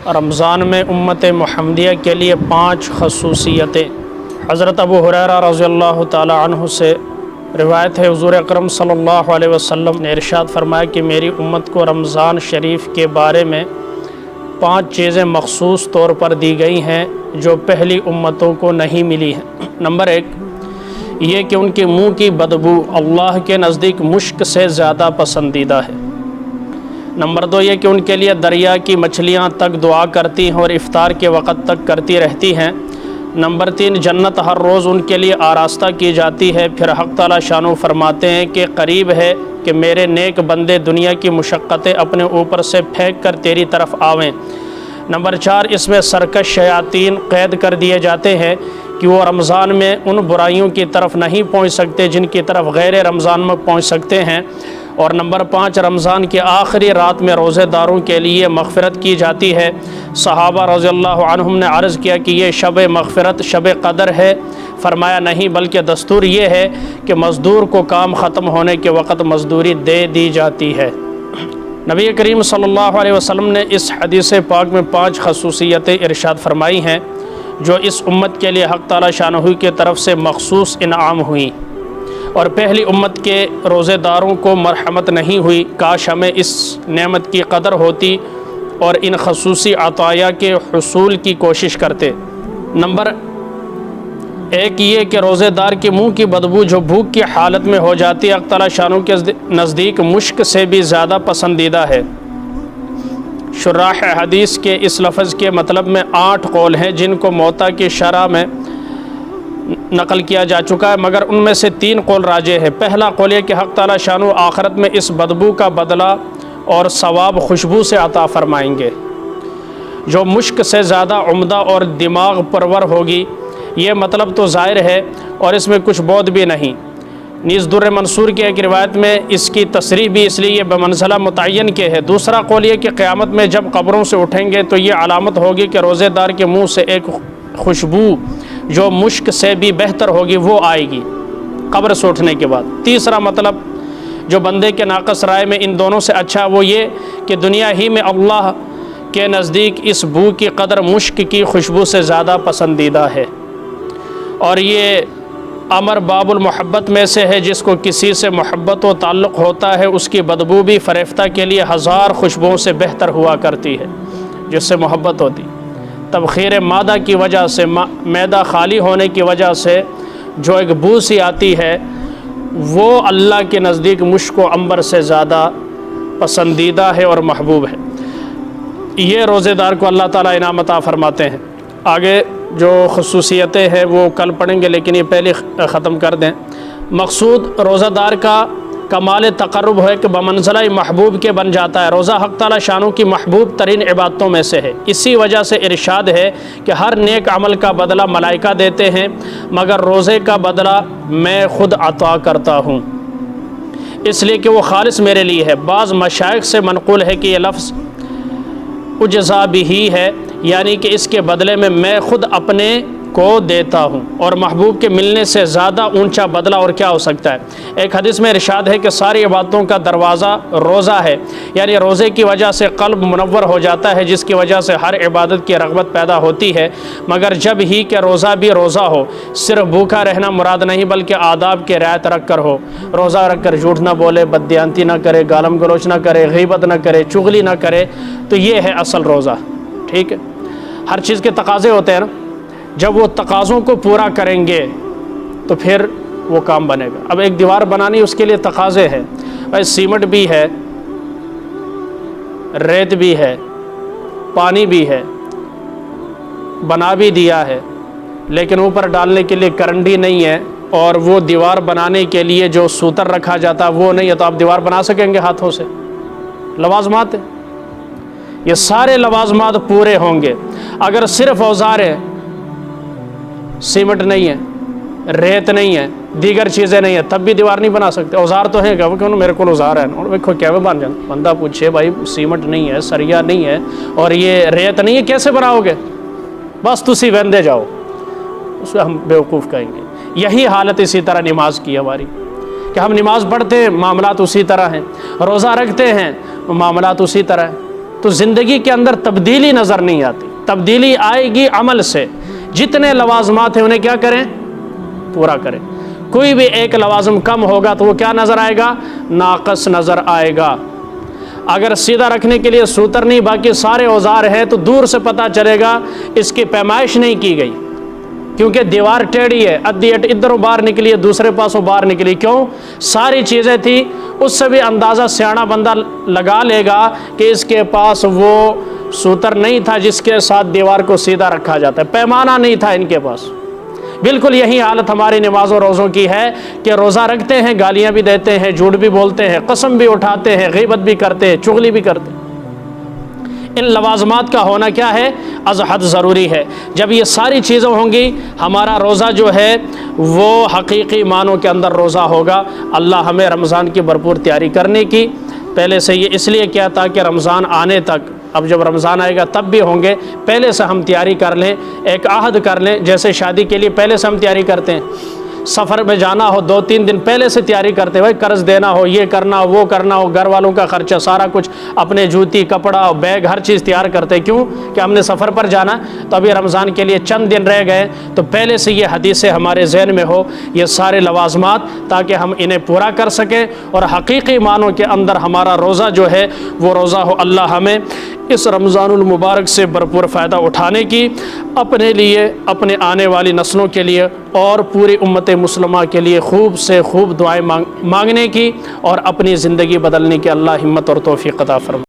رمضان میں امت محمدیہ کے لیے 5 خصوصیتیں۔ حضرت ابو ہریرہ رضی اللہ تعالی عنہ سے روایت ہے، حضور اکرم صلی اللہ علیہ وسلم نے ارشاد فرمایا کہ میری امت کو رمضان شریف کے بارے میں 5 چیزیں مخصوص طور پر دی گئی ہیں جو پہلی امتوں کو نہیں ملی ہیں۔ نمبر 1 یہ کہ ان کے منہ کی بدبو اللہ کے نزدیک مشک سے زیادہ پسندیدہ ہے۔ نمبر 2 یہ کہ ان کے لیے دریا کی مچھلیاں تک دعا کرتی ہیں اور افطار کے وقت تک کرتی رہتی ہیں۔ نمبر 3 جنت ہر روز ان کے لیے آراستہ کی جاتی ہے۔ پھر حق تعالی شانو فرماتے ہیں کہ قریب ہے کہ میرے نیک بندے دنیا کی مشقتیں اپنے اوپر سے پھینک کر تیری طرف آویں۔ نمبر 4 اس میں سرکش شیاطین قید کر دیے جاتے ہیں کہ وہ رمضان میں ان برائیوں کی طرف نہیں پہنچ سکتے جن کی طرف غیر رمضان میں پہنچ سکتے ہیں۔ اور نمبر 5 رمضان کی آخری رات میں روزے داروں کے لیے مغفرت کی جاتی ہے۔ صحابہ رضی اللہ عنہم نے عرض کیا کہ یہ شب مغفرت شب قدر ہے؟ فرمایا نہیں، بلکہ دستور یہ ہے کہ مزدور کو کام ختم ہونے کے وقت مزدوری دے دی جاتی ہے۔ نبی کریم صلی اللہ علیہ وسلم نے اس حدیث پاک میں 5 خصوصیتیں ارشاد فرمائی ہیں جو اس امت کے لیے حق تعالی شانہ کی طرف سے مخصوص انعام ہوئیں، اور پہلی امت کے روزے داروں کو مرحمت نہیں ہوئی۔ کاش ہمیں اس نعمت کی قدر ہوتی اور ان خصوصی عطایا کے حصول کی کوشش کرتے۔ نمبر 1 یہ کہ روزے دار کے منہ کی بدبو جو بھوک کی حالت میں ہو جاتی ہے، حق تعالی شانہ کے نزدیک مشک سے بھی زیادہ پسندیدہ ہے۔ شراح حدیث کے اس لفظ کے مطلب میں 8 قول ہیں جن کو موطا کی شرح میں نقل کیا جا چکا ہے، مگر ان میں سے 3 قول راجح ہے۔ پہلا قول یہ کہ حق تعالی شانہ آخرت میں اس بدبو کا بدلہ اور ثواب خوشبو سے عطا فرمائیں گے جو مشک سے زیادہ عمدہ اور دماغ پرور ہوگی۔ یہ مطلب تو ظاہر ہے اور اس میں کچھ بود بھی نہیں۔ نیز در منصور کی ایک روایت میں اس کی تصریح بھی اس لیے یہ بمنزلہ متعین کے ہے۔ دوسرا قول یہ کہ قیامت میں جب قبروں سے اٹھیں گے تو یہ علامت ہوگی کہ روزے دار کے منہ سے ایک خوشبو جو مشک سے بھی بہتر ہوگی وہ آئے گی قبر سے اٹھنے کے بعد۔ تیسرا مطلب جو بندے کے ناقص رائے میں ان دونوں سے اچھا وہ یہ کہ دنیا ہی میں اللہ کے نزدیک اس بو کی قدر مشک کی خوشبو سے زیادہ پسندیدہ ہے، اور یہ امر باب المحبت میں سے ہے۔ جس کو کسی سے محبت و تعلق ہوتا ہے اس کی بدبو بھی فریفتہ کے لیے 1000 خوشبوؤں سے بہتر ہوا کرتی ہے جس سے محبت ہوتی۔ تبخیر مادہ کی وجہ سے، معدہ خالی ہونے کی وجہ سے جو ایک بو سی آتی ہے وہ اللہ کے نزدیک مشک و عنبر سے زیادہ پسندیدہ ہے اور محبوب ہے۔ یہ روزے دار کو اللہ تعالیٰ انعام عطا فرماتے ہیں۔ آگے جو خصوصیتیں ہیں وہ کل پڑھیں گے، لیکن یہ پہلے ختم کر دیں۔ مقصود روزہ دار کا کمال تقرب ہے کہ بمنزلہ محبوب کے بن جاتا ہے۔ روزہ حق تعالی شانوں کی محبوب ترین عبادتوں میں سے ہے۔ اسی وجہ سے ارشاد ہے کہ ہر نیک عمل کا بدلہ ملائکہ دیتے ہیں مگر روزے کا بدلہ میں خود عطا کرتا ہوں، اس لیے کہ وہ خالص میرے لیے ہے۔ بعض مشائخ سے منقول ہے کہ یہ لفظ اجزا بھی ہے، یعنی کہ اس کے بدلے میں خود اپنے کو دیتا ہوں، اور محبوب کے ملنے سے زیادہ اونچا بدلہ اور کیا ہو سکتا ہے۔ ایک حدیث میں ارشاد ہے کہ ساری عبادتوں کا دروازہ روزہ ہے، یعنی روزے کی وجہ سے قلب منور ہو جاتا ہے جس کی وجہ سے ہر عبادت کی رغبت پیدا ہوتی ہے۔ مگر جب ہی کہ روزہ بھی روزہ ہو، صرف بھوکا رہنا مراد نہیں بلکہ آداب کے رعایت رکھ کر ہو۔ روزہ رکھ کر جھوٹ نہ بولے، بددیانتی نہ کرے، گالم گلوچ نہ کرے، غیبت نہ کرے، چغلی نہ کرے، تو یہ ہے اصل روزہ۔ ٹھیک ہے، ہر چیز کے تقاضے ہوتے ہیں نا، جب وہ تقاضوں کو پورا کریں گے تو پھر وہ کام بنے گا۔ اب ایک دیوار بنانی اس کے لیے تقاضے ہیں، بھائی سیمنٹ بھی ہے، ریت بھی ہے، پانی بھی ہے، بنا بھی دیا ہے، لیکن اوپر ڈالنے کے لیے کرنڈی نہیں ہے، اور وہ دیوار بنانے کے لیے جو سوتر رکھا جاتا وہ نہیں ہے، تو آپ دیوار بنا سکیں گے ہاتھوں سے؟ لوازمات ہیں، یہ سارے لوازمات پورے ہوں گے۔ اگر صرف اوزار ہے، سیمنٹ نہیں ہے، ریت نہیں ہے، دیگر چیزیں نہیں ہیں، تب بھی دیوار نہیں بنا سکتے۔ اوزار تو ہیں، کہ میرے کو اوزار ہے، دیکھو کیا بن جائیں۔ بندہ پوچھے بھائی سیمنٹ نہیں ہے، سریا نہیں ہے، اور یہ ریت نہیں ہے، کیسے بناؤ گے؟ بس تسی وندے جاؤ، اس کو ہم بیوقوف کہیں گے۔ یہی حالت اسی طرح نماز کی ہماری، کہ ہم نماز پڑھتے ہیں، معاملات اسی طرح ہیں، روزہ رکھتے ہیں، معاملات اسی طرح ہیں۔ تو زندگی کے اندر تبدیلی نظر نہیں آتی. تبدیلی آئے گی عمل سے. جتنے لوازمات ہیں انہیں کیا کریں؟ پورا کریں. کوئی بھی ایک لوازم کم ہوگا تو وہ کیا نظر آئے گا؟ ناقص نظر آئے گا. اگر سیدھا رکھنے کے لیے سوتر نہیں باقی سارے اوزار ہیں تو دور سے پتہ چلے گا اس کی پیمائش نہیں کی گئی، کیونکہ دیوار ٹیڑھی ہے، ادھی ادھر باہر نکلی ہے، دوسرے پاسوں باہر نکلی. کیوں؟ ساری چیزیں تھیں. اس سے بھی اندازہ سیاںا بندہ لگا لے گا کہ اس کے پاس وہ سوتر نہیں تھا جس کے ساتھ دیوار کو سیدھا رکھا جاتا ہے، پیمانہ نہیں تھا ان کے پاس. بالکل یہی حالت ہماری نماز و روزوں کی ہے کہ روزہ رکھتے ہیں، گالیاں بھی دیتے ہیں، جھوٹ بھی بولتے ہیں، قسم بھی اٹھاتے ہیں، غیبت بھی کرتے ہیں، چغلی بھی کرتے ہیں. ان لوازمات کا ہونا کیا ہے؟ از حد ضروری ہے. جب یہ ساری چیزیں ہوں گی ہمارا روزہ جو ہے وہ حقیقی معنوں کے اندر روزہ ہوگا. اللہ ہمیں رمضان کی بھرپور تیاری کرنے کی پہلے سے یہ اس لیے کیا تھا کہ رمضان آنے تک، اب جب رمضان آئے گا تب بھی ہوں گے، پہلے سے ہم تیاری کر لیں، ایک عہد کر لیں. جیسے شادی کے لیے پہلے سے ہم تیاری کرتے ہیں، سفر میں جانا ہو 2-3 دن پہلے سے تیاری کرتے ہیں، بھائی قرض دینا ہو، یہ کرنا ہو، وہ کرنا ہو، گھر والوں کا خرچہ سارا کچھ، اپنے جوتی کپڑا بیگ ہر چیز تیار کرتے ہیں. کیوں؟ کہ ہم نے سفر پر جانا. تو ابھی رمضان کے لیے چند دن رہ گئے تو پہلے سے یہ حدیثیں ہمارے ذہن میں ہو، یہ سارے لوازمات، تاکہ ہم انہیں پورا کر سکیں اور حقیقی معنوں کے اندر ہمارا روزہ جو ہے وہ روزہ ہو. اللہ ہمیں اس رمضان المبارک سے بھرپور فائدہ اٹھانے کی، اپنے لیے، اپنے آنے والی نسلوں کے لیے اور پوری امت مسلمہ کے لیے خوب سے خوب دعائیں مانگنے کی اور اپنی زندگی بدلنے کی اللہ ہمت اور توفیق عطا فرمائے.